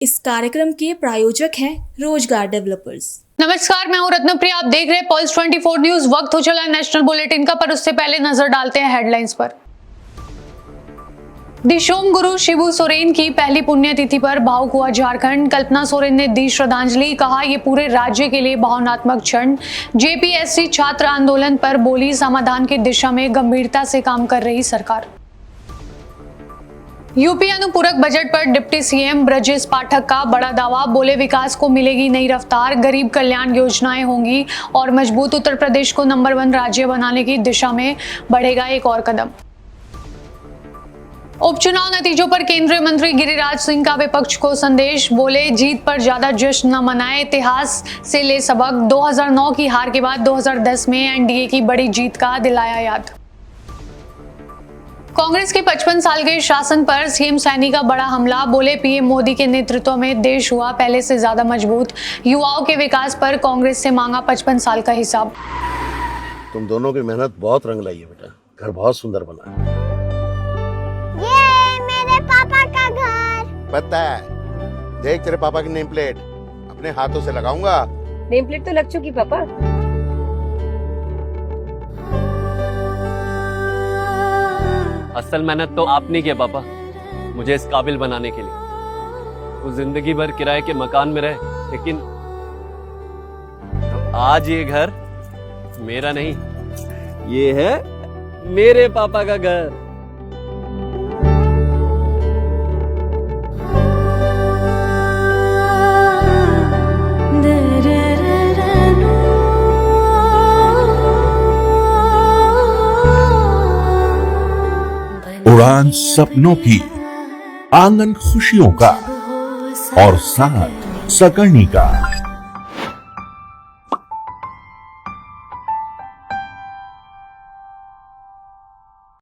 इस कार्यक्रम के प्रायोजक हैं रोजगार डेवलपर्स। नमस्कार, मैं हूं रत्नप्रिया। आप देख रहे हैं पल्स 24 न्यूज। वक्त हो चला है नेशनल बुलेटिन का, पर उससे पहले नजर डालते हैं हेडलाइंस पर। दिशोम गुरु शिबू सोरेन की पहली पुण्यतिथि पर भावुक हुआ झारखंड। कल्पना सोरेन ने दी श्रद्धांजलि। कहा, ये पूरे राज्य के लिए भावनात्मक क्षण। जेपीएससी छात्र आंदोलन पर बोली, समाधान की दिशा में गंभीरता से काम कर रही सरकार। यूपी अनुपूरक बजट पर डिप्टी सीएम ब्रजेश पाठक का बड़ा दावा। बोले, विकास को मिलेगी नई रफ्तार, गरीब कल्याण योजनाएं होंगी और मजबूत। उत्तर प्रदेश को नंबर 1 राज्य बनाने की दिशा में बढ़ेगा एक और कदम। उपचुनाव नतीजों पर केंद्रीय मंत्री गिरिराज सिंह का विपक्ष को संदेश। बोले, जीत पर ज्यादा जश्न न मनाएं, इतिहास से ले सबक। 2009 की हार के बाद 2010 में एनडीए की बड़ी जीत का दिलाया याद। कांग्रेस के 55 साल के शासन पर सीएम सैनी का बड़ा हमला। बोले, पीएम मोदी के नेतृत्व में देश हुआ पहले से ज्यादा मजबूत। युवाओं के विकास पर कांग्रेस से मांगा 55 साल का हिसाब। तुम दोनों की मेहनत बहुत रंग लाई है बेटा, घर बहुत सुंदर बना है। ये मेरे पापा का घर। पता है, देख तेरे पापा की नेम प्लेट अपने हाथों से लगाऊंगा। नेम प्लेट तो लग चुकी पापा। असल मेहनत तो आपने किया पापा, मुझे इस काबिल बनाने के लिए। वो जिंदगी भर किराए के मकान में रहे, लेकिन आज ये घर मेरा नहीं, ये है मेरे पापा का घर। उड़ान सपनों की, आंगन खुशियों का और साथ सकर्णी का।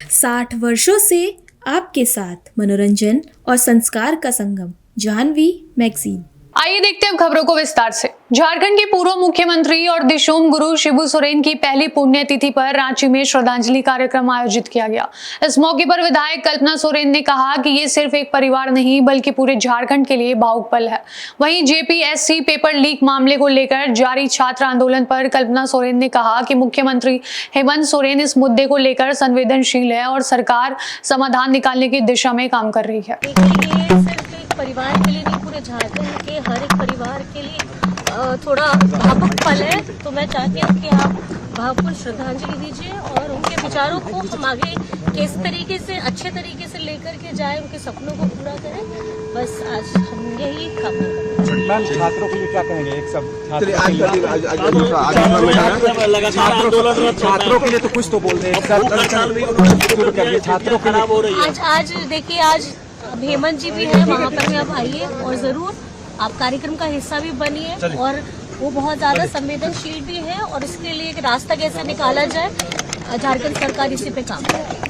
साठ वर्षों से आपके साथ मनोरंजन और संस्कार का संगम, जाह्नवी मैगजीन। आइए देखते हैं खबरों को विस्तार से। झारखंड के पूर्व मुख्यमंत्री और दिशोम गुरु शिबू सोरेन की पहली पुण्यतिथि पर रांची में श्रद्धांजलि कार्यक्रम आयोजित किया गया। इस मौके पर विधायक कल्पना सोरेन ने कहा कि ये सिर्फ एक परिवार नहीं बल्कि पूरे झारखंड के लिए भावुक पल है। वहीं जेपीएससी पेपर लीक मामले को लेकर जारी छात्र आंदोलन पर कल्पना सोरेन ने कहा कि मुख्यमंत्री हेमंत सोरेन इस मुद्दे को लेकर संवेदनशील है और सरकार समाधान निकालने की दिशा में काम कर रही है। परिवार के लिए नहीं, पूरे झारखंड के हर एक परिवार के लिए थोड़ा भावुक पल है। तो मैं चाहती हूँ कि आप भावपूर्ण श्रद्धांजलि दीजिए और उनके विचारों को हम आगे किस तरीके से अच्छे तरीके से लेकर के जाए, उनके सपनों को पूरा करें। बस आज हम यही काम करेंगे। मैम, छात्रों के लिए क्या कहेंगे? एक सब छात्रों के लिए तो कुछ तो बोल रहे हैं। छात्रों के लिए आज देखिए, आज हेमंत जी भी है, वहाँ पर भी आप आइए और जरूर आप कार्यक्रम का हिस्सा भी बनिए। और वो बहुत ज्यादा संवेदनशील भी है और इसके लिए एक रास्ता कैसे निकाला जाए, झारखंड सरकार इसी पे काम कर रही है।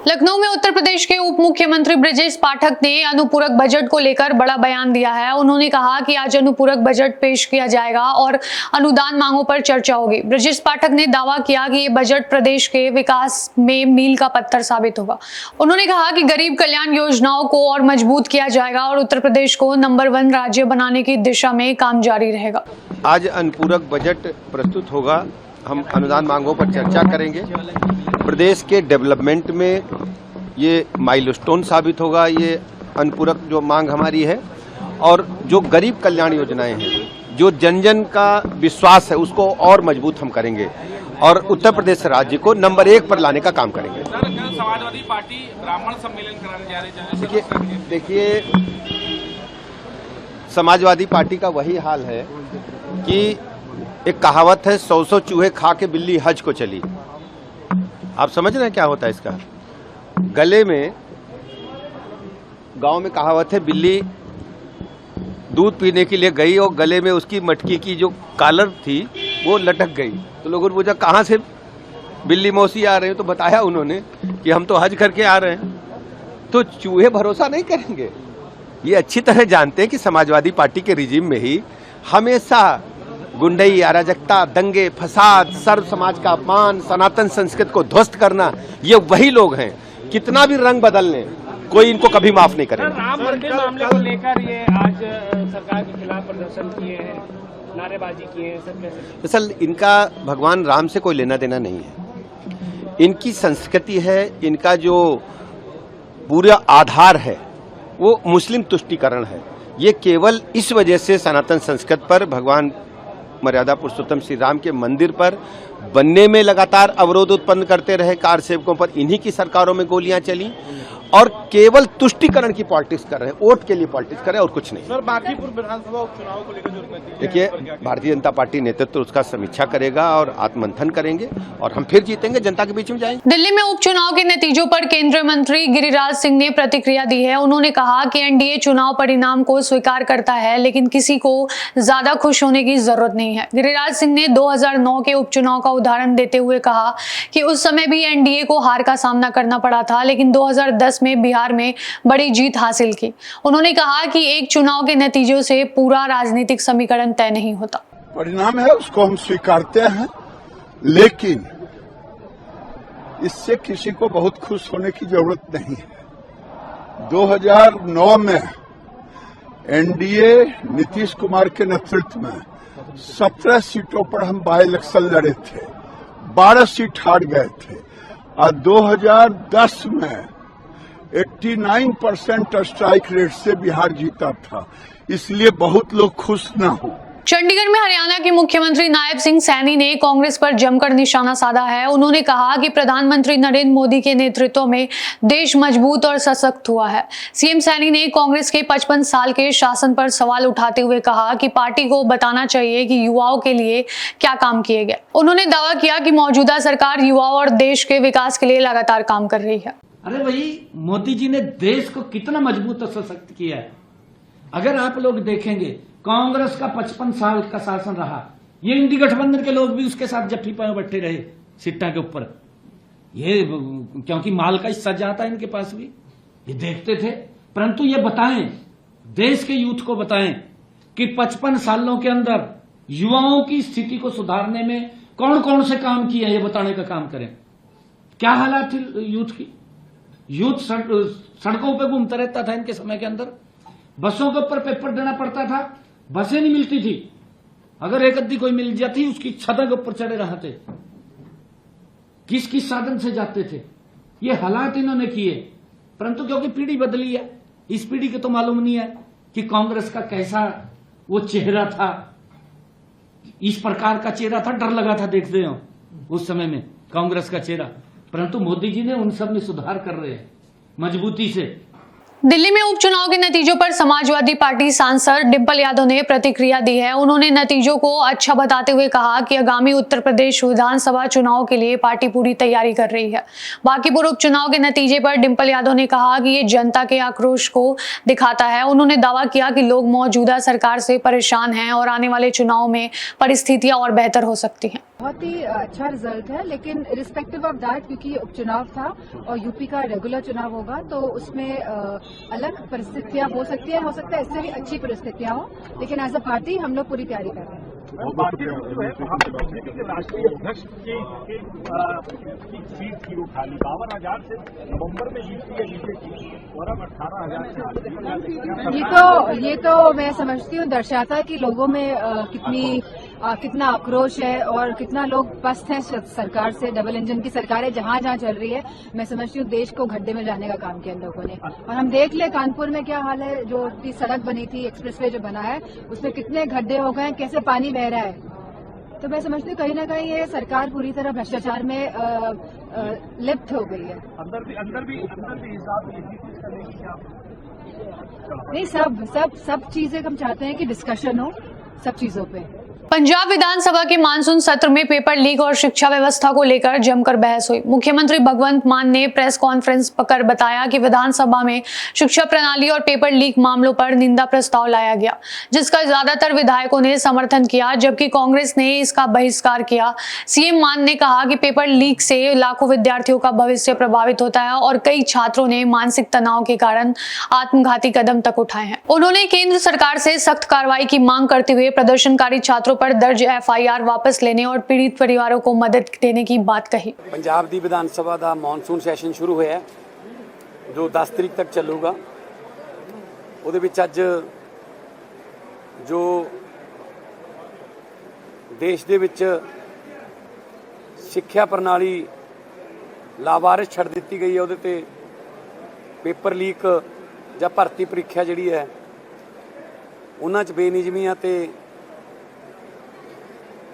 लखनऊ में उत्तर प्रदेश के उप मुख्यमंत्री ब्रजेश पाठक ने अनुपूरक बजट को लेकर बड़ा बयान दिया है। उन्होंने कहा कि आज अनुपूरक बजट पेश किया जाएगा और अनुदान मांगों पर चर्चा होगी। ब्रजेश पाठक ने दावा किया कि ये बजट प्रदेश के विकास में मील का पत्थर साबित होगा। उन्होंने कहा कि गरीब कल्याण योजनाओं को और मजबूत किया जाएगा और उत्तर प्रदेश को नंबर 1 राज्य बनाने की दिशा में काम जारी रहेगा। आज अनुपूरक बजट प्रस्तुत होगा, हम अनुदान मांगों पर चर्चा करेंगे। प्रदेश के डेवलपमेंट में ये माइलस्टोन साबित होगा, ये अनुपूरक जो मांग हमारी है। और जो गरीब कल्याण योजनाएं हैं, जो जन जन का विश्वास है, उसको और मजबूत हम करेंगे और उत्तर प्रदेश राज्य को नंबर 1 पर लाने का काम करेंगे। समाजवादी पार्टी ब्राह्मण सम्मेलन कराने जा रही है। देखिए, समाजवादी पार्टी का वही हाल है कि एक कहावत है, 100 चूहे खा के बिल्ली हज को चली। आप समझ रहे हैं क्या होता है इसका? गले में, गांव में कहावत है, बिल्ली दूध पीने के लिए गई और गले में उसकी मटकी की जो कॉलर थी वो लटक गई। तो लोगों ने पूछा, कहाँ से बिल्ली मौसी आ रहे हो? तो बताया उन्होंने कि हम तो हज करके आ रहे हैं। तो चूहे भरोसा नहीं करेंगे। ये अच्छी तरह जानते हैं कि समाजवादी पार्टी के रिजीम में ही हमेशा गुंडई, अराजकता, दंगे, फसाद, सर्व समाज का अपमान, सनातन संस्कृति को ध्वस्त करना, ये वही लोग हैं। कितना भी रंग बदल लें, कोई इनको कभी माफ नहीं करेगा। राम मंदिर मामले को लेकर ये आज सरकार के खिलाफ प्रदर्शन किए हैं, नारेबाजी किए हैं, सब कैसे? दरअसल इनका भगवान राम से कोई लेना देना नहीं है। इनकी संस्कृति है, इनका जो पूरा आधार है वो मुस्लिम तुष्टीकरण है। ये केवल इस वजह से सनातन संस्कृत पर, भगवान मर्यादा पुरुषोत्तम श्री राम के मंदिर पर बनने में लगातार अवरोध उत्पन्न करते रहे। कार सेवकों पर इन्हीं की सरकारों में गोलियां चली और केवल तुष्टीकरण की पॉलिटिक्स कर रहे हैं, वोट के लिए पॉलिटिक्स कर रहे हैं और कुछ नहीं। सर, बांकीपुर विधानसभा उपचुनाव को लेकर जो देखिए, भारतीय जनता पार्टी नेतृत्व उसका समीक्षा करेगा और आत्ममंथन करेंगे और हम फिर जीतेंगे, जनता के बीच में जाएंगे। दिल्ली में उपचुनाव के नतीजों पर केंद्रीय मंत्री गिरिराज सिंह ने प्रतिक्रिया दी है। उन्होंने कहा कि एनडीए चुनाव परिणाम को स्वीकार करता है, लेकिन किसी को ज्यादा खुश होने की जरूरत नहीं है। गिरिराज सिंह ने 2009 के उपचुनाव का उदाहरण देते हुए कहा कि उस समय भी एनडीए को हार का सामना करना पड़ा था, लेकिन 2010 में बिहार में बड़ी जीत हासिल की। उन्होंने कहा कि एक चुनाव के नतीजों से पूरा राजनीतिक समीकरण तय नहीं होता। परिणाम है उसको हम स्वीकारते हैं, लेकिन इससे किसी को बहुत खुश होने की जरूरत नहीं है। 2009 में एनडीए नीतीश कुमार के नेतृत्व में 17 सीटों पर हम बाई इलेक्शन लड़े थे, 12 सीट हार गए थे और 2010 में 89% स्ट्राइक रेट से बिहार जीता था। इसलिए बहुत लोग खुश न हो। चंडीगढ़ में हरियाणा के मुख्यमंत्री नायब सिंह सैनी ने कांग्रेस पर जमकर निशाना साधा है। उन्होंने कहा कि प्रधानमंत्री नरेंद्र मोदी के नेतृत्व में देश मजबूत और सशक्त हुआ है। सीएम सैनी ने कांग्रेस के 55 साल के शासन पर सवाल उठाते हुए कहा कि पार्टी को बताना चाहिए कि युवाओं के लिए क्या काम किए गए। उन्होंने दावा किया कि मौजूदा सरकार युवाओं और देश के विकास के लिए लगातार काम कर रही है। अरे वही मोदी जी ने देश को कितना मजबूत और सशक्त किया है। अगर आप लोग देखेंगे, कांग्रेस का 55 साल का शासन रहा, ये इंडी गठबंधन के लोग भी उसके साथ जफ्फी पाए बैठे रहे सिट्टा के ऊपर, ये क्योंकि माल का हिस्सा जाता है इनके पास भी, ये देखते थे। परंतु ये बताएं, देश के यूथ को बताएं कि 55 सालों के अंदर युवाओं की स्थिति को सुधारने में कौन कौन से काम किए, ये बताने का काम करें। क्या हालात थी यूथ की? यूथ सड़कों पे घूमता रहता था इनके समय के अंदर, बसों के ऊपर पेपर देना पड़ता था, बसें नहीं मिलती थी, अगर एक अद्धी कोई मिल जाती उसकी छतों के ऊपर चढ़े रहते, किस किस साधन से जाते थे। ये हालात इन्होंने किए, परंतु क्योंकि पीढ़ी बदली है, इस पीढ़ी को तो मालूम नहीं है कि कांग्रेस का कैसा वो चेहरा था, इस प्रकार का चेहरा था, डर लगा था देखते हो उस समय में कांग्रेस का चेहरा। परंतु मोदी जी ने उन सब में सुधार कर रहे हैं मजबूती से। दिल्ली में उपचुनाव के नतीजों पर समाजवादी पार्टी सांसद डिंपल यादव ने प्रतिक्रिया दी है। उन्होंने नतीजों को अच्छा बताते हुए कहा कि आगामी उत्तर प्रदेश विधानसभा चुनाव के लिए पार्टी पूरी तैयारी कर रही है। बांकीपुर उपचुनाव के नतीजे पर डिंपल यादव ने कहा कि ये जनता के आक्रोश को दिखाता है। उन्होंने दावा किया कि लोग मौजूदा सरकार से परेशान हैं और आने वाले चुनाव में परिस्थितियां और बेहतर हो सकती हैं। बहुत ही अच्छा रिजल्ट है, लेकिन रिस्पेक्टिव ऑफ दैट, क्योंकि ये उपचुनाव था और यूपी का रेगुलर चुनाव होगा, तो उसमें अलग परिस्थितियां हो सकती है, इससे भी अच्छी परिस्थितियां हो, लेकिन एज अ पार्टी हम लोग पूरी तैयारी कर रहे हैं। राष्ट्रीय अध्यक्ष की सीट थी वो खाली 52,000 से नवंबर में जीती और अब 18,000 ये तो मैं समझती हूँ दर्शाता है कि लोगों में कितना आक्रोश है और कितना लोग पस्त हैं सरकार से। डबल इंजन की सरकार है, जहाँ जहाँ चल रही है, मैं समझती हूँ देश को गड्ढे में जाने का काम किया इन लोगों ने। और हम देख ले कानपुर में क्या हाल है, जो सड़क बनी थी, एक्सप्रेसवे जो बना है, उसमें कितने गड्ढे हो गए, कैसे पानी बह रहा है। तो मैं समझती हूँ कहीं ना कहीं ये सरकार पूरी तरह भ्रष्टाचार में लिप्त हो गई है। अंदर भी हिसाब नहीं, सब चीजें हम चाहते हैं कि डिस्कशन हो सब चीजों पे। पंजाब विधानसभा के मानसून सत्र में पेपर लीक और शिक्षा व्यवस्था को लेकर जमकर बहस हुई। मुख्यमंत्री भगवंत मान ने प्रेस कॉन्फ्रेंस कर बताया कि विधानसभा में शिक्षा प्रणाली और पेपर लीक मामलों पर निंदा प्रस्ताव लाया गया, जिसका ज्यादातर विधायकों ने समर्थन किया, जबकि कांग्रेस ने इसका बहिष्कार किया। सीएम मान ने कहा कि पेपर लीक से लाखों विद्यार्थियों का भविष्य प्रभावित होता है और कई छात्रों ने मानसिक तनाव के कारण आत्मघाती कदम तक उठाए हैं। उन्होंने केंद्र सरकार से सख्त कार्रवाई की मांग करते हुए प्रदर्शनकारी छात्रों पर दर्ज एफआईआर वापस लेने और पीड़ित परिवारों को मदद देने की बात कही। पंजाब दी विधान सभा दा मॉनसून सैशन शुरू होया, जो 10 तरीक तक ਚੱਲੂਗਾ ਉਹਦੇ ਵਿੱਚ ਅੱਜ ਜੋ ਦੇਸ਼ ਦੇ ਵਿੱਚ ਸਿੱਖਿਆ ਪ੍ਰਣਾਲੀ ਲਾਵਾਰਿਸ ਛੱਡ ਦਿੱਤੀ ਗਈ ਹੈ ਉਹਦੇ ਤੇ ਪੇਪਰ ਲੀਕ ਜਾਂ ਭਰਤੀ ਪ੍ਰੀਖਿਆ ਜਿਹੜੀ ਹੈ ਉਹਨਾਂ 'ਚ ਬੇਨਿਯਮੀਆਂ ਤੇ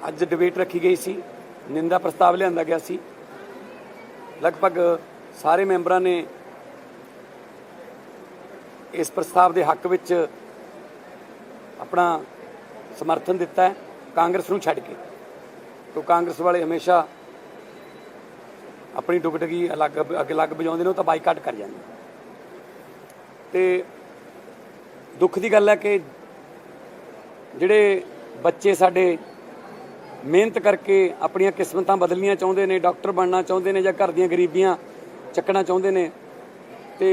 ਅੱਜ ਡਿਬੇਟ ਰੱਖੀ ਗਈ ਸੀ, ਨਿੰਦਾ ਪ੍ਰਸਤਾਵ ਲਿਆਂਦਾ ਗਿਆ ਸੀ। ਲਗਭਗ ਸਾਰੇ ਮੈਂਬਰਾਂ ਨੇ ਇਸ ਪ੍ਰਸਤਾਵ ਦੇ ਹੱਕ ਵਿੱਚ ਆਪਣਾ ਸਮਰਥਨ ਦਿੱਤਾ ਹੈ, ਕਾਂਗਰਸ ਨੂੰ ਛੱਡ ਕੇ। तो कांग्रेस वाले हमेशा अपनी डुगडगी अग बजाते हैं, तो बाईकाट कर जाते। तो दुख की गल है कि जिहड़े बच्चे साडे मेहनत करके अपनी किस्मतां बदलनियां चाहुंदे ने, डॉक्टर बनना चाहुंदे ने, जां घर दीयां गरीबियां चकना चाहुंदे ने, ते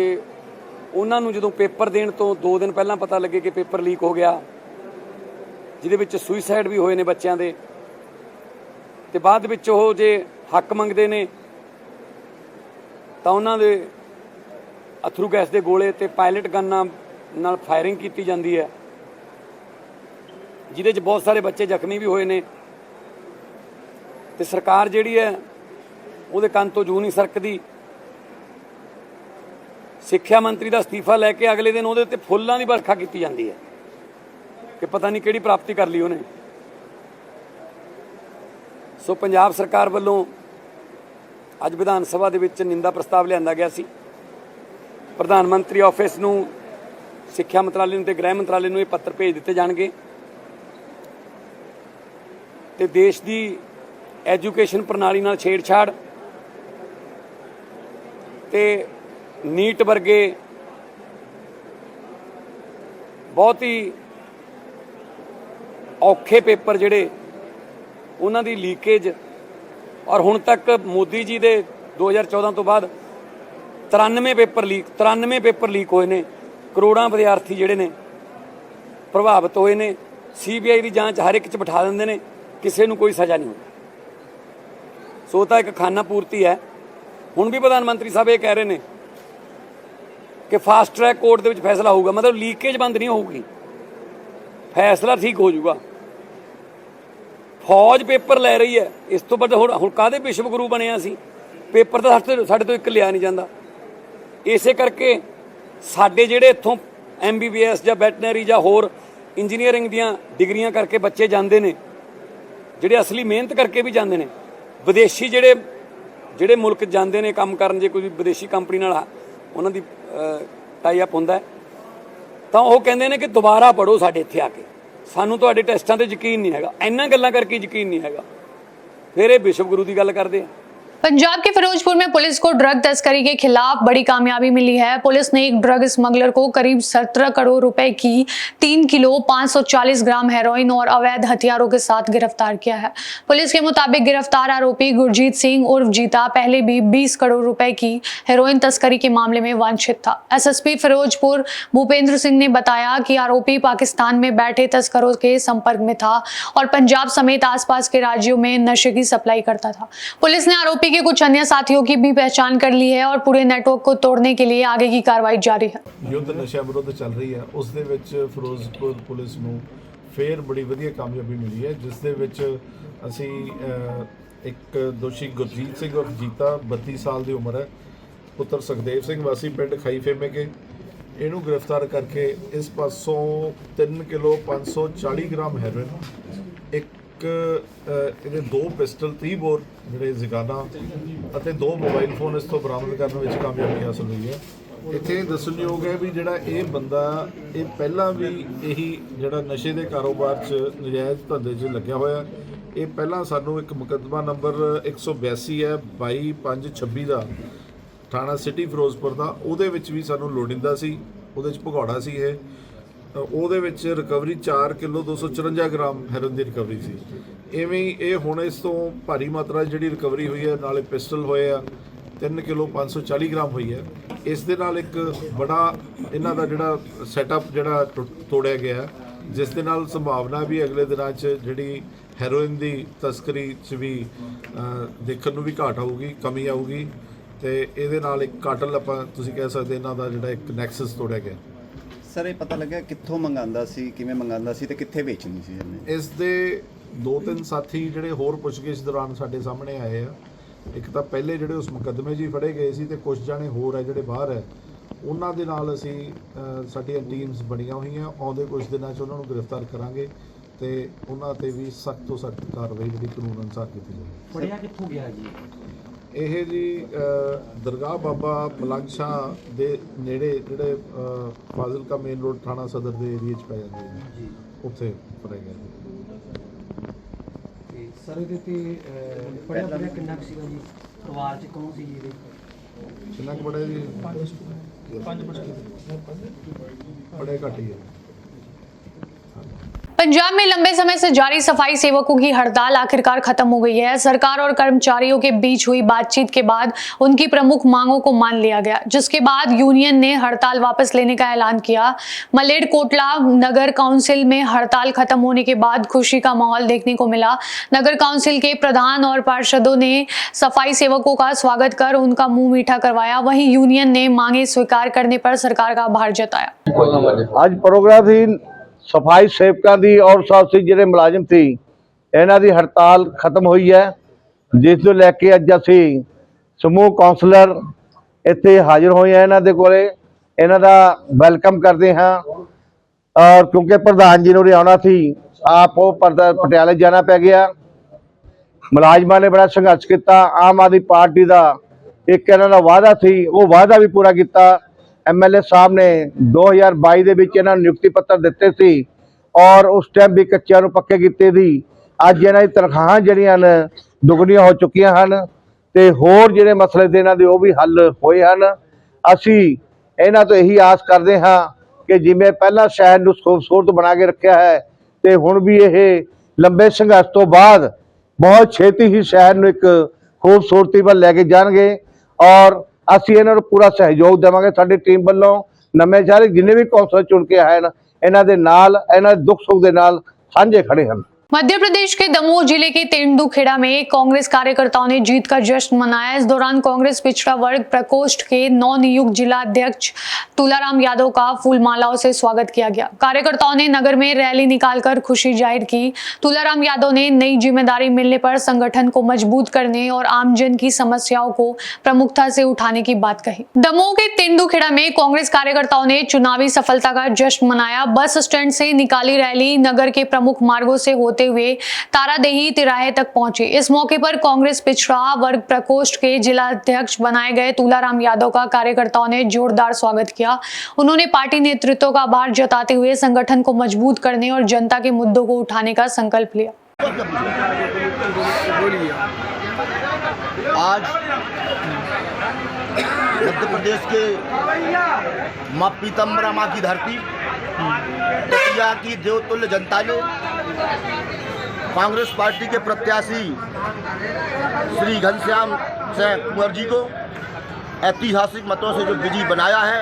उन्हां नूं जदों पेपर देण तो 2 दिन पहलां पता लगे कि पेपर लीक हो गया, जिहदे विच सुइसाइड भी होए ने बच्चों के, ਤੇ ਬਾਅਦ ਵਿੱਚ ਉਹ ਜੇ ਹੱਕ ਮੰਗਦੇ ਨੇ ਤਾਂ ਉਹਨਾਂ ਦੇ ਅਥਰੂ ਗੈਸ ਦੇ ਗੋਲੇ ਤੇ ਪਾਇਲਟ ਗਨਾਂ ਨਾਲ ਫਾਇਰਿੰਗ ਕੀਤੀ ਜਾਂਦੀ ਹੈ, ਜਿਹਦੇ 'ਚ ਬਹੁਤ ਸਾਰੇ ਬੱਚੇ ਜ਼ਖਮੀ ਵੀ ਹੋਏ ਨੇ। ਤੇ ਸਰਕਾਰ ਜਿਹੜੀ ਹੈ ਉਹਦੇ ਕੰਨ ਤੋਂ ਜੂੰ ਨਹੀਂ ਸਰਕਦੀ। ਸਿੱਖਿਆ ਮੰਤਰੀ ਦਾ ਅਸਤੀਫਾ ਲੈ ਕੇ ਅਗਲੇ ਦਿਨ ਉਹਦੇ ਤੇ ਫੁੱਲਾਂ ਦੀ ਵਰਖਾ ਕੀਤੀ ਜਾਂਦੀ ਹੈ ਕਿ ਪਤਾ ਨਹੀਂ ਕਿਹੜੀ ਪ੍ਰਾਪਤੀ ਕਰ ਲਈ ਉਹਨੇ। ਸੋ ਪੰਜਾਬ ਸਰਕਾਰ ਵੱਲੋਂ ਅੱਜ ਵਿਧਾਨ ਸਭਾ ਦੇ ਵਿੱਚ ਨਿੰਦਾ ਪ੍ਰਸਤਾਵ ਲਿਆਂਦਾ ਗਿਆ ਸੀ। ਪ੍ਰਧਾਨ ਮੰਤਰੀ ਆਫਿਸ ਨੂੰ, ਸਿੱਖਿਆ ਮੰਤਰਾਲੇ ਨੂੰ ਤੇ ਗ੍ਰਹਿ ਮੰਤਰਾਲੇ ਨੂੰ ਇਹ ਪੱਤਰ ਭੇਜ ਦਿੱਤੇ ਜਾਣਗੇ ਤੇ ਦੇਸ਼ ਦੀ ਐਜੂਕੇਸ਼ਨ ਪ੍ਰਣਾਲੀ ਨਾਲ ਛੇੜਛਾੜ ਤੇ ਨੀਟ ਵਰਗੇ ਬਹੁਤ ਹੀ ਔਖੇ ਪੇਪਰ ਜਿਹੜੇ ਉਹਨਾਂ ਦੀ ਲੀਕੇਜ, ਔਰ ਹੁਣ ਤੱਕ ਮੋਦੀ ਜੀ ਦੇ 2014 ਤੋਂ ਬਾਅਦ 93 ਪੇਪਰ ਲੀਕ ਹੋਏ ਨੇ। ਕਰੋੜਾਂ ਵਿਦਿਆਰਥੀ ਜਿਹੜੇ ਨੇ ਪ੍ਰਭਾਵਿਤ ਹੋਏ ਨੇ। CBI ਦੀ ਜਾਂਚ ਹਰ ਇੱਕ 'ਚ ਬਿਠਾ ਦਿੰਦੇ ਨੇ, ਕਿਸੇ ਨੂੰ ਕੋਈ ਸਜ਼ਾ ਨਹੀਂ ਹੁੰਦੀ। ਸੋ ਤਾਂ ਇੱਕ ਖਾਨਾ ਪੂਰਤੀ ਹੈ। ਹੁਣ ਵੀ ਪ੍ਰਧਾਨ ਮੰਤਰੀ ਸਾਹਿਬ ਇਹ ਕਹਿ ਰਹੇ ਨੇ ਕਿ ਫਾਸਟ ਟਰੈਕ ਕੋਰਟ ਦੇ ਵਿੱਚ ਫੈਸਲਾ ਹੋਊਗਾ, ਮਤਲਬ ਲੀਕੇਜ ਬੰਦ ਨਹੀਂ ਹੋਊਗੀ, ਫੈਸਲਾ ਠੀਕ ਹੋ ਜਾਊਗਾ। फौज पेपर लै रही है, इस तो बाद हुण काहदे विश्व गुरु बने असीं? पेपर तो साडे तो एक लिया नहीं जाता। इसे करके साडे जिहड़े इत्थों MBBS जां वैटनरी जां होर इंजीनियरिंग दीयां डिग्रियां करके बच्चे जांदे ने, जिहड़े असली मेहनत करके भी जांदे ने। विदेशी जिहड़े मुल्क जांदे ने काम करन, जे कोई विदेशी कंपनी नाल उन्हां दी टाई अप हुंदा तां ओह कहंदे ने कि दुबारा पढ़ो साडे इत्थे आके, सानू तुहाडे टैस्टां ते यकीन नहीं हैगा, इन्हां गल्लां करके यकीन नहीं हैगा, फिर ये विश्व गुरु की गल करते हैं। पंजाब के फिरोजपुर में पुलिस को ड्रग तस्करी के खिलाफ बड़ी कामयाबी मिली है। पुलिस ने एक ड्रग स्मगलर को करीब 17 करोड़ रुपए की 3 किलो 540 ग्राम हेरोइन और अवैध हथियारों के साथ गिरफ्तार किया है। पुलिस के मुताबिक गिरफ्तार आरोपी गुरजीत सिंह उर्फ जीता पहले भी 20 करोड़ रुपए की हेरोइन तस्करी के मामले में वांछित था। SSP फिरोजपुर भूपेंद्र सिंह ने बताया कि आरोपी पाकिस्तान में बैठे तस्करों के संपर्क में था और पंजाब समेत आसपास के राज्यों में नशे की सप्लाई करता था। पुलिस ने आरोपी के कुछ अन्य साथियों की भी पहचान कर ली है और पूरे नेटवर्क को तोड़ने के लिए आगे की कार्रवाई जारी है। युद्ध नशा विरुद्ध चल रही है, उस दे विच फिरोजपुर पुलिस नूं फिर बड़ी वधिया कामयाबी मिली है, जिस दे विच असीं एक दोषी गुरजीत सिंह और जीता 32 साल की उम्र है, पुत्र सुखदेव सिंह वासी पिंड खाई फेमे के, इनू गिरफ्तार करके इस पासों 3 किलो 540 ग्राम हैरोइन, एक ਇਹਦੇ 2 ਪਿਸਟਲ 30 ਬੋਰ ਜਿਹੜੇ ਜ਼ਿਗਾਨਾ ਅਤੇ 2 ਮੋਬਾਈਲ ਫੋਨ ਇਸ ਤੋਂ ਬਰਾਮਦ ਕਰਨ ਵਿੱਚ ਕਾਮਯਾਬੀ ਹਾਸਲ ਹੋਈ ਹੈ। ਇੱਥੇ ਦੱਸਣਯੋਗ ਹੈ ਵੀ ਜਿਹੜਾ ਇਹ ਬੰਦਾ ਇਹ ਪਹਿਲਾਂ ਵੀ ਇਹੀ ਜਿਹੜਾ ਨਸ਼ੇ ਦੇ ਕਾਰੋਬਾਰ 'ਚ ਨਜਾਇਜ਼ ਧੰਦੇ 'ਚ ਲੱਗਿਆ ਹੋਇਆ। ਇਹ ਪਹਿਲਾਂ ਸਾਨੂੰ ਇੱਕ ਮੁਕੱਦਮਾ ਨੰਬਰ 182 ਹੈ 22/5/26 ਦਾ ਥਾਣਾ ਸਿਟੀ ਫਿਰੋਜ਼ਪੁਰ ਦਾ, ਉਹਦੇ ਵਿੱਚ ਵੀ ਸਾਨੂੰ ਲੋੜਿੰਦਾ ਸੀ, ਉਹਦੇ 'ਚ ਭਗੌੜਾ ਸੀ ਇਹ, ਉਹਦੇ ਵਿੱਚ ਰਿਕਵਰੀ 4 ਕਿਲੋ 254 ਗ੍ਰਾਮ ਹੈਰੋਇਨ ਦੀ ਰਿਕਵਰੀ ਸੀ। ਇਵੇਂ ਹੀ ਇਹ ਹੁਣ ਇਸ ਤੋਂ ਭਾਰੀ ਮਾਤਰਾ ਜਿਹੜੀ ਰਿਕਵਰੀ ਹੋਈ ਹੈ, ਨਾਲੇ ਪਿਸਟਲ ਹੋਏ ਆ 3 ਕਿਲੋ 540 ਗ੍ਰਾਮ ਹੋਈ ਹੈ। ਇਸ ਦੇ ਨਾਲ ਇੱਕ ਬੜਾ ਇਹਨਾਂ ਦਾ ਜਿਹੜਾ ਸੈਟਅਪ ਜਿਹੜਾ ਤੋੜਿਆ ਗਿਆ, ਜਿਸ ਦੇ ਨਾਲ ਸੰਭਾਵਨਾ ਵੀ ਅਗਲੇ ਦਿਨਾਂ 'ਚ ਜਿਹੜੀ ਹੈਰੋਇਨ ਦੀ ਤਸਕਰੀ 'ਚ ਵੀ ਦੇਖਣ ਨੂੰ ਵੀ ਘਾਟ ਆਊਗੀ, ਕਮੀ ਆਊਗੀ। ਤੇ ਇਹਦੇ ਨਾਲ ਇੱਕ ਕਾਟਲ ਆਪਾਂ ਤੁਸੀਂ ਕਹਿ ਸਕਦੇ ਇਹਨਾਂ ਦਾ ਜਿਹੜਾ ਇੱਕ ਨੈਕਸਸ ਤੋੜਿਆ ਗਿਆ। ਸਰ ਇਹ ਪਤਾ ਲੱਗਿਆ ਕਿੱਥੋਂ ਮੰਗਾਉਂਦਾ ਸੀ, ਕਿਵੇਂ ਮੰਗਾਉਂਦਾ ਸੀ ਤੇ ਕਿੱਥੇ ਵੇਚਣੀ ਸੀ ਇਹਨੇ? ਇਸ ਦੇ 2-3 ਸਾਥੀ ਜਿਹੜੇ ਹੋਰ ਪੁੱਛਗਿੱਛ ਦੌਰਾਨ ਸਾਡੇ ਸਾਹਮਣੇ ਆਏ ਆ। ਇੱਕ ਤਾਂ ਪਹਿਲੇ ਜਿਹੜੇ ਉਸ ਮੁਕੱਦਮੇ 'ਚ ਹੀ ਫੜੇ ਗਏ ਸੀ ਤੇ ਕੁਝ ਜਾਣੇ ਹੋਰ ਹੈ ਜਿਹੜੇ ਬਾਹਰ ਹੈ, ਉਹਨਾਂ ਦੇ ਨਾਲ ਅਸੀਂ ਸਾਡੀਆਂ ਟੀਮਸ ਬਣੀਆਂ ਹੋਈਆਂ। ਆਉਂਦੇ ਕੁਝ ਦਿਨਾਂ 'ਚ ਉਹਨਾਂ ਨੂੰ ਗ੍ਰਿਫਤਾਰ ਕਰਾਂਗੇ ਤੇ ਉਹਨਾਂ ਤੇ ਵੀ ਸਖਤ ਤੋਂ ਸਖਤ ਕਾਰਵਾਈ ਜਿਹੜੀ ਕਾਨੂੰਨ ਅਨੁਸਾਰ ਕੀਤੀ ਜਾਵੇਗੀ। ਫੜਿਆ ਕਿੱਥੋਂ ਗਿਆ ਜੀ ਇਹ ਜੀ ਦਰਗਾਹ ਬਾਬਾ ਮਲੰਗ ਸ਼ਾਹ ਦੇ ਨੇੜੇ ਜਿਹੜੇ ਫਾਜ਼ਿਲਕਾ ਮੇਨ ਰੋਡ ਥਾਣਾ ਸਦਰ ਦੇ ਏਰੀਏ 'ਚ ਪੈ ਜਾਂਦੇ ਨੇ, ਉੱਥੇ ਫੜਿਆ ਗਿਆ ਜੀ। ਸਰ ਇਹਦੇ ਤੇ ਪੜਿਆ ਕਿੰਨਾ ਕੁ ਸੀਗਾ ਜੀ? ਪਰਿਵਾਰ 'ਚ ਕੌਣ ਸੀ ਜੀ ਇਹਦੇ? ਕਿੰਨਾ ਕੁ ਪੜਿਆ ਜੀ? 5 ਪੜਿਆ ਘੱਟ ਹੀ ਹੈ। पंजाब में लंबे समय से जारी सफाई सेवकों की हड़ताल आखिरकार खत्म हो गई है। सरकार और कर्मचारियों के बीच हुई बातचीत के बाद उनकी प्रमुख मांगों को मान लिया गया, जिसके बाद यूनियन ने हड़ताल वापस लेने का ऐलान किया। मलेरकोटला नगर काउंसिल में हड़ताल खत्म होने के बाद खुशी का माहौल देखने को मिला। नगर काउंसिल के प्रधान और पार्षदों ने सफाई सेवकों का स्वागत कर उनका मुंह मीठा करवाया। वहीं यूनियन ने मांगे स्वीकार करने पर सरकार का आभार जताया। आज प्रोग्राम थी सफाई सेवकों की और साथ ही ਜਿਹੜੇ ਮੁਲਾਜ਼ਮ ਸੀ ਇਹਨਾਂ ਦੀ ਹੜਤਾਲ ਖਤਮ ਹੋਈ ਹੈ, ਜਿਸ ਨੂੰ ਲੈ ਕੇ ਅੱਜ ਅਸੀਂ ਸਮੂਹ ਕਾਉਂਸਲਰ ਇੱਥੇ ਹਾਜ਼ਰ ਹੋਏ ਹਾਂ। ਇਹਨਾਂ ਦੇ ਕੋਲੇ ਇਹਨਾਂ ਦਾ ਵੈਲਕਮ ਕਰਦੇ ਹਾਂ। ਔਰ ਕਿਉਂਕਿ ਪ੍ਰਧਾਨ ਜੀ ਨੂੰ ਆਉਣਾ ਸੀ, ਆਪ ਉਹ ਪਟਿਆਲੇ ਜਾਣਾ ਪੈ ਗਿਆ। ਮੁਲਾਜ਼ਮਾਂ ਨੇ ਬੜਾ ਸੰਘਰਸ਼ ਕੀਤਾ। ਆਮ ਆਦਮੀ ਪਾਰਟੀ ਦਾ ਇੱਕ ਇਹਨਾਂ ਦਾ ਵਾਅਦਾ ਸੀ, ਉਹ ਵਾਅਦਾ ਵੀ ਪੂਰਾ ਕੀਤਾ। MLA ਸਾਹਿਬ ਨੇ 2022 ਦੇ ਵਿੱਚ ਇਹਨਾਂ ਨੂੰ ਨਿਯੁਕਤੀ ਪੱਤਰ ਦਿੱਤੇ ਸੀ ਔਰ ਉਸ ਟਾਈਮ ਵੀ ਕੱਚਿਆਂ ਨੂੰ ਪੱਕੇ ਕੀਤੇ ਸੀ। ਅੱਜ ਇਹਨਾਂ ਦੀ ਤਨਖਾਹਾਂ ਜਿਹੜੀਆਂ ਨੇ ਦੁੱਗਣੀਆਂ ਹੋ ਚੁੱਕੀਆਂ ਹਨ ਤੇ ਹੋਰ ਜਿਹੜੇ ਮਸਲੇ ਦੇ ਇਹਨਾਂ ਦੇ ਉਹ ਵੀ ਹੱਲ ਹੋਏ ਹਨ। ਅਸੀਂ ਇਹਨਾਂ ਤੋਂ ਇਹੀ ਆਸ ਕਰਦੇ ਹਾਂ ਕਿ ਜਿਵੇਂ ਪਹਿਲਾਂ ਸ਼ਹਿਰ ਨੂੰ ਖੂਬਸੂਰਤ ਬਣਾ ਕੇ ਰੱਖਿਆ ਹੈ ਤੇ ਹੁਣ ਵੀ ਇਹ ਲੰਬੇ ਸੰਘਰਸ਼ ਤੋਂ ਬਾਅਦ ਬਹੁਤ ਛੇਤੀ ਹੀ ਸ਼ਹਿਰ ਨੂੰ ਇੱਕ ਖੂਬਸੂਰਤੀ ਵੱਲ ਲੈ ਕੇ ਜਾਣਗੇ ਔਰ ਅਸੀਂ ਇਹਨਾਂ ਨੂੰ ਪੂਰਾ ਸਹਿਯੋਗ ਦੇਵਾਂਗੇ। ਸਾਡੀ ਟੀਮ ਵੱਲੋਂ ਨਵੇਂ ਸ਼ਹਿਰ ਜਿੰਨੇ ਵੀ ਕੌਂਸਲਰ ਚੁਣ ਕੇ ਆਏ ਹਨ, ਇਹਨਾਂ ਦੇ ਨਾਲ ਇਹਨਾਂ ਦੇ ਦੁੱਖ ਸੁੱਖ ਦੇ ਨਾਲ ਸਾਂਝੇ ਖੜੇ ਹਨ। मध्य प्रदेश के दमोह जिले के तेंदुखेड़ा में कांग्रेस कार्यकर्ताओं ने जीत का जश्न मनाया। इस दौरान कांग्रेस पिछड़ा वर्ग प्रकोष्ठ के नवनियुक्त जिला अध्यक्ष तुलाराम यादव का फूलमालाओं से स्वागत किया गया। कार्यकर्ताओं ने नगर में रैली निकालकर खुशी जाहिर की। तुलाराम यादव ने नई जिम्मेदारी मिलने पर संगठन को मजबूत करने और आमजन की समस्याओं को प्रमुखता से उठाने की बात कही। दमोह के तेंदुखेड़ा में कांग्रेस कार्यकर्ताओं ने चुनावी सफलता का जश्न मनाया। बस स्टैंड से निकाली रैली नगर के प्रमुख मार्गों से होते हुए तारादेही तिराहे तक पहुंची। इस मौके पर कांग्रेस पिछड़ा वर्ग प्रकोष्ठ के जिला अध्यक्ष बनाए गए तुलाराम यादव का कार्यकर्ताओं ने जोरदार स्वागत किया। उन्होंने पार्टी नेतृत्व का आभार जताते हुए संगठन को मजबूत करने और जनता के मुद्दों को उठाने का संकल्प लिया। आज मध्य प्रदेश के मां पीतम्बरा मां की धरती दतिया की देवतुल्य जनता ने कांग्रेस पार्टी के प्रत्याशी श्री घनश्याम सिंह कुंवर जी को ऐतिहासिक मतों से जो विजयी बनाया है।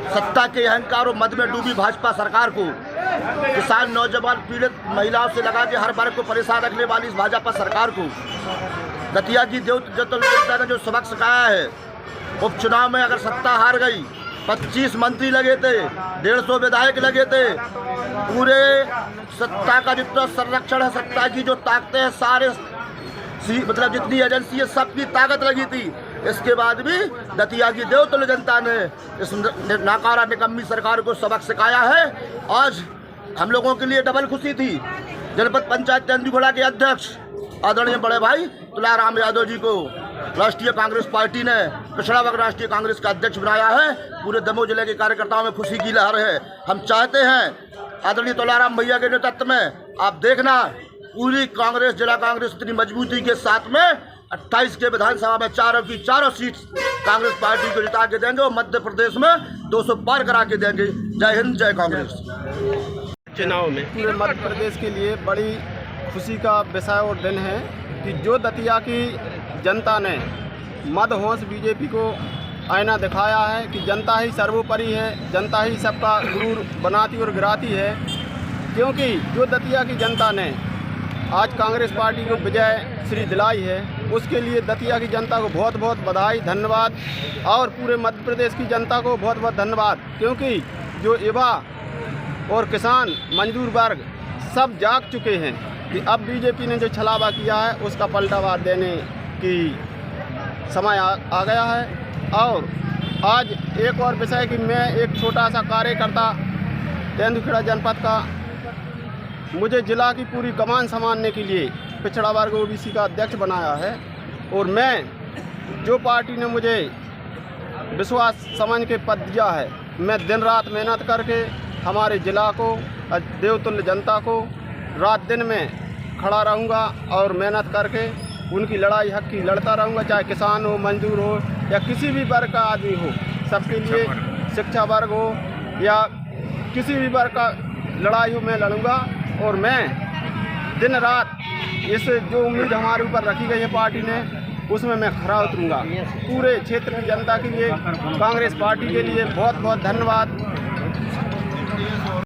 सत्ता के अहंकार और मद में डूबी भाजपा सरकार को किसान, नौजवान, पीड़ित महिलाओं से लगा के हर वर्ग को परेशान रखने वाली इस भाजपा सरकार को दतिया की देवतुल्य जनता ने जो सबक सिखाया है। उपचुनाव में अगर सत्ता हार गई, 25 मंत्री लगे थे, 150 विधायक लगे थे, पूरे सत्ता का जितना संरक्षण है, सत्ता की जो ताकतें हैं, सारे मतलब जितनी एजेंसी है सबकी ताकत लगी थी। इसके बाद भी दतिया की देवतुल्य जनता ने इस नाकारा निकम्मी सरकार को सबक सिखाया है। आज हम लोगों के लिए डबल खुशी थी। जनपद पंचायत तेंदुखेड़ा के अध्यक्ष आदरणीय बड़े भाई तुलाराम यादव जी को राष्ट्रीय कांग्रेस पार्टी ने पिछड़ा वर्ग राष्ट्रीय कांग्रेस का अध्यक्ष बनाया है। पूरे दमोह जिले के कार्यकर्ताओं में खुशी की लहर है। हम चाहते हैं आदरणीय तुलाराम भैया के नेतृत्व में आप देखना पूरी कांग्रेस, जिला कांग्रेस इतनी मजबूती के साथ में 28 के विधानसभा में चारों की चारों सीट कांग्रेस पार्टी को जिता के देंगे और मध्य प्रदेश में 200 पार करा के देंगे। जय हिंद, जय कांग्रेस। चुनाव में पूरे मध्य प्रदेश के लिए बड़ी खुशी का विषय और दिन है कि जो दतिया की जनता ने मदहोश बीजेपी को आईना दिखाया है कि जनता ही सर्वोपरि है, जनता ही सबका गुरूर बनाती और गिराती है। क्योंकि जो दतिया की जनता ने आज कांग्रेस पार्टी को विजय श्री दिलाई है, उसके लिए दतिया की जनता को बहुत बहुत बधाई, धन्यवाद, और पूरे मध्य प्रदेश की जनता को बहुत बहुत धन्यवाद, क्योंकि जो युवा और किसान मजदूर वर्ग सब जाग चुके हैं कि अब बीजेपी ने जो छलावा किया है उसका पलटावार देने की समय आ गया है। और आज एक और विषय कि मैं एक छोटा सा कार्यकर्ता तेंदुखेड़ा जनपद का, मुझे जिला की पूरी कमान संभालने के लिए पिछड़ा वर्ग ओबीसी का अध्यक्ष बनाया है, और मैं जो पार्टी ने मुझे विश्वास समझ के पद दिया है, मैं दिन रात मेहनत करके हमारे जिला को, देवतुल्य जनता को रात दिन में खड़ा रहूँगा और मेहनत करके उनकी लड़ाई हक की लड़ता रहूँगा, चाहे किसान हो, मजदूर हो या किसी भी वर्ग का आदमी हो, सबके लिए, शिक्षा वर्ग हो या किसी भी वर्ग का लड़ाई हो, मैं लड़ूंगा। और मैं दिन रात इस जो उम्मीद हमारे ऊपर रखी गई है पार्टी ने, उसमें मैं खरा उतरूंगा। पूरे क्षेत्र की जनता के लिए, कांग्रेस पार्टी के लिए बहुत बहुत धन्यवाद।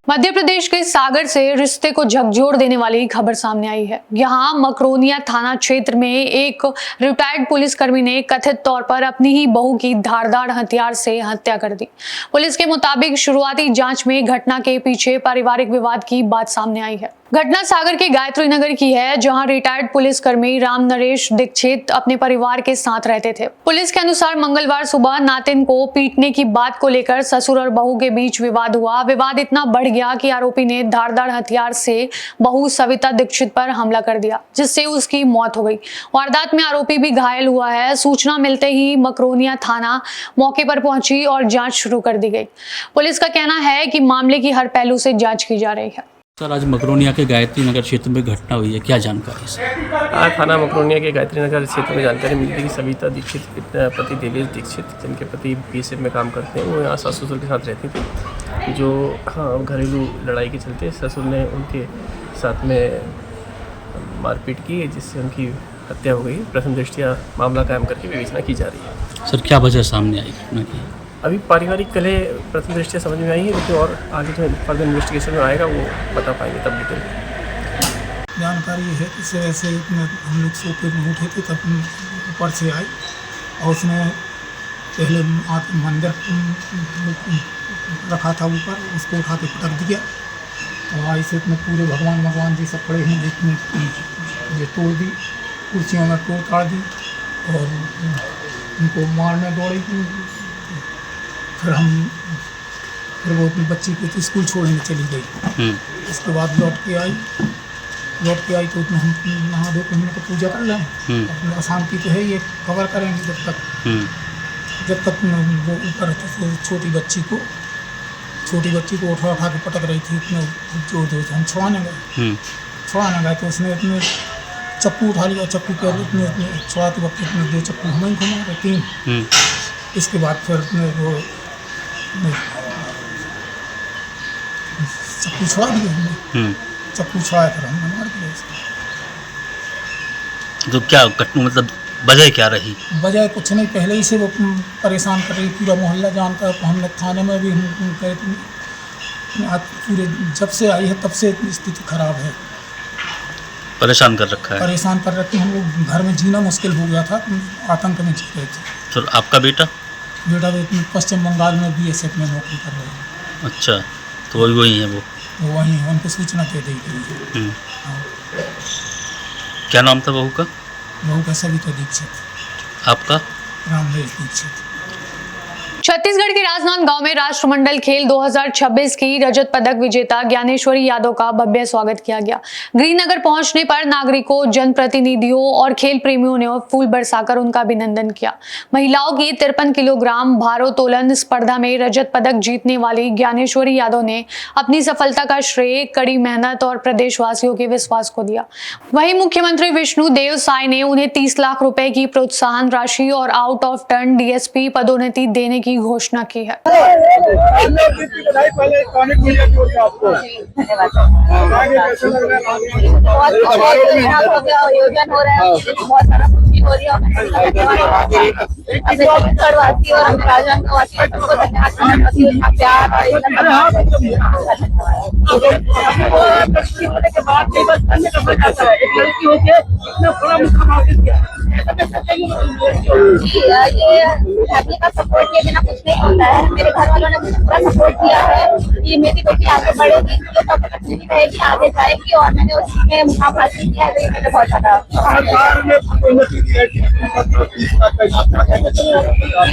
मध्य प्रदेश के सागर से रिश्ते को झकझोर देने वाली खबर सामने आई है। यहाँ मकरोनिया थाना क्षेत्र में एक रिटायर्ड पुलिसकर्मी ने कथित तौर पर अपनी ही बहू की धारदार हथियार से हत्या कर दी। पुलिस के मुताबिक शुरुआती जांच में घटना के पीछे पारिवारिक विवाद की बात सामने आई है। घटना सागर के गायत्री नगर की है, जहां रिटायर्ड पुलिसकर्मी राम नरेश दीक्षित अपने परिवार के साथ रहते थे। पुलिस के अनुसार मंगलवार सुबह नातिन को पीटने की बात को लेकर ससुर और बहू के बीच विवाद हुआ। विवाद इतना बढ़ गया कि आरोपी ने धारदार हथियार से बहू सविता दीक्षित पर हमला कर दिया, जिससे उसकी मौत हो गई। वारदात में आरोपी भी घायल हुआ है। सूचना मिलते ही मकरोनिया थाना मौके पर पहुंची और जांच शुरू कर दी गई। पुलिस का कहना है कि मामले की हर पहलू से जांच की जा रही है। सर, आज मकरोनिया के गायत्री नगर क्षेत्र में घटना हुई है, क्या जानकारी सर? आज थाना मकरोनिया के गायत्री नगर क्षेत्र में जानकारी मिली थी कि सविता दीक्षित पति देवेश दीक्षित, जिनके पति बीएसएफ में काम करते हैं, वो यहाँ सास ससुर के साथ रहती थी। जो घरेलू लड़ाई के चलते ससुर ने उनके साथ में मारपीट की, जिससे उनकी हत्या हो गई। प्रथम दृष्टया मामला कायम करके विवेचना की जा रही है। सर, क्या वजह सामने आई घटना की? अभी पारिवारिक कलह प्रथम दृष्टया समझ में आई है, लेकिन और आगे जो फर्दर इन्वेस्टिगेशन में आएगा वो बता पाएंगे तब डिटेल। जानकारी है कि ऐसे हम लोग सोते में उठे थे, तब ऊपर से आई और उसने पहले मंदिर रखा था ऊपर, उसको उठा के पटक दिया। और ऐसे में पूरे भगवान जी सब पड़े हैं, ये तोड़ दी, कुर्सियों में तोड़ ताड़ दी और उनको मारने दौड़ी। फिर वो अपनी बच्ची को तो स्कूल छोड़ने चली गई। उसके बाद लौट के आई तो हम नहा धो के हमने तो पूजा कर लें। अपनी अशांति तो है, ये कवर करेंगे जब तक वो ऊपर छोटी बच्ची को उठा के पटक रही थी। इतने जोर हम छुड़ाने गए तो उसने इतने चप्पू उठा लिया। चप्पू के इतने छुड़ाते वक्त इतने 2 चप्पू हमें घुमा रहे 3। इसके बाद फिर वो चप्पू छुड़ा दिया हमने। चप्पू छुड़ाया फिर हमने मार दिया इसको। तो क्या घटना मतलब वजह क्या रही? वजह कुछ नहीं, पहले ही से वो परेशान कर रही, पूरा मोहल्ला जानता है। हमने थाने में भी गए थे, आज पूरे जब से आई है तब से स्थिति खराब है। परेशान कर रखा है? परेशान कर रखी। हम लोग घर में जीना मुश्किल हो गया था, आतंक में जी रहे थे। तो आपका बेटा पश्चिम बंगाल में बीएसएफ में नौकरी कर रहे हैं। अच्छा, तो वही है वो वही है, उनको सूचना दे दी गई। क्या नाम था बहू का? बहू का सविता दीक्षित। आपका? रामदेश दीक्षित। छत्तीसगढ़ के राजनांदगांव में राष्ट्रमंडल खेल 2026 की रजत पदक विजेता ज्ञानेश्वरी यादव का भव्य स्वागत किया गया। गृहनगर पहुंचने पर नागरिकों, जनप्रतिनिधियों और खेल प्रेमियों ने फूल बरसाकर उनका अभिनंदन किया। महिलाओं की 53 किलोग्राम भारोत्तोलन स्पर्धा में रजत पदक जीतने वाली ज्ञानेश्वरी यादव ने अपनी सफलता का श्रेय कड़ी मेहनत और प्रदेशवासियों के विश्वास को दिया। वहीं मुख्यमंत्री विष्णुदेव साय ने उन्हें 30 लाख रुपए की प्रोत्साहन राशि और आउट ऑफ टर्न डीएसपी पदोन्नति देने की घोषणा की है। पहले इलेक्ट्रॉनिक मीडिया की ओर से आपको आगे कैसे लग रहा है? बहुत आयोजन हो रहा है, बहुत सारा खुशी हो रही है और राजन को धन्यवाद करना चाहती हूँ। उनका प्यार होने के बाद नहीं बस करने का मजा आता है। एक लड़की होके इतना बड़ा मुकाम हासिल किया, ये फैमिली का सपोर्ट के बिना कुछ नहीं होता है। मेरे घर वालों ने मुझे पूरा सपोर्ट किया है कि मेरी बेटी आगे बढ़ेगी, नहीं रहेगी, आगे जाएगी और मैंने उसमें मुकाम हासिल किया है। तो ये मुझे बहुत ज्यादा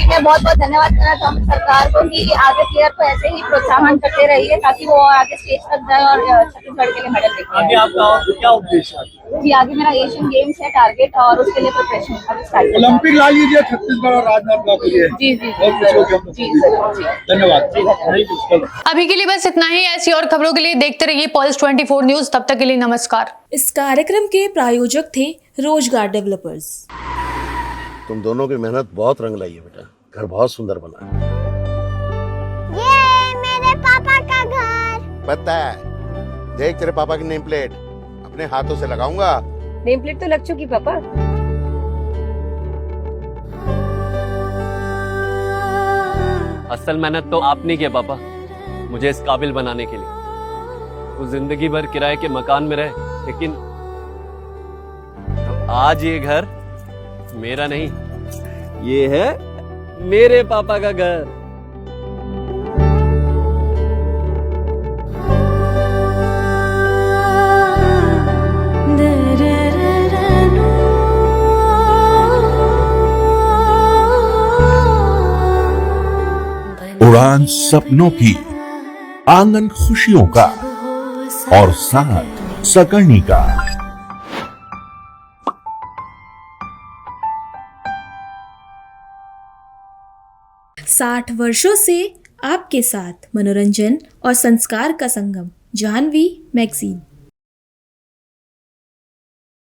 मैं बहुत बहुत धन्यवाद करना चाहूँगी सरकार को कि आगे प्लेयर को ऐसे ही प्रोत्साहन करते रहिए ताकि वो आगे स्टेज तक जाए और छत्तीसगढ़ के लिए मेडल लेके आए। आपका क्या उद्देश्य है? जी आगे मेरा एशियन गेम्स है टारगेट और उसके लिए प्रिपरेशन अभी स्टार्ट। ओलंपिक ला लीजिए छत्तीसगढ़ और राजनांदगांव के लिए। जी जी धन्यवाद। अभी के लिए बस इतना ही। ऐसी और खबरों के लिए देखते रहिए पल्स 24 न्यूज। तब तक के लिए नमस्कार। इस कार्यक्रम के प्रायोजक थे रोजगार डेवलपर्स। तुम दोनों की मेहनत बहुत रंग लाई है बेटा, घर बहुत सुंदर बना है। ये मेरे पापा का घर। पता है, देख तेरे पापा की नेम प्लेट अपने हाथों से लगाऊंगा। नेम प्लेट तो लग चुकी पापा। असल मेहनत तो आपने की है पापा, मुझे इस काबिल बनाने के लिए। वो जिंदगी भर किराए के मकान में रहे, लेकिन आज ये घर मेरा नहीं, ये है मेरे पापा का घर। उड़ान सपनों की, आंगन खुशियों का और साथ सकर्णी का। 60 वर्षों से आपके साथ मनोरंजन और संस्कार का संगम, जाह्नवी मैगजीन।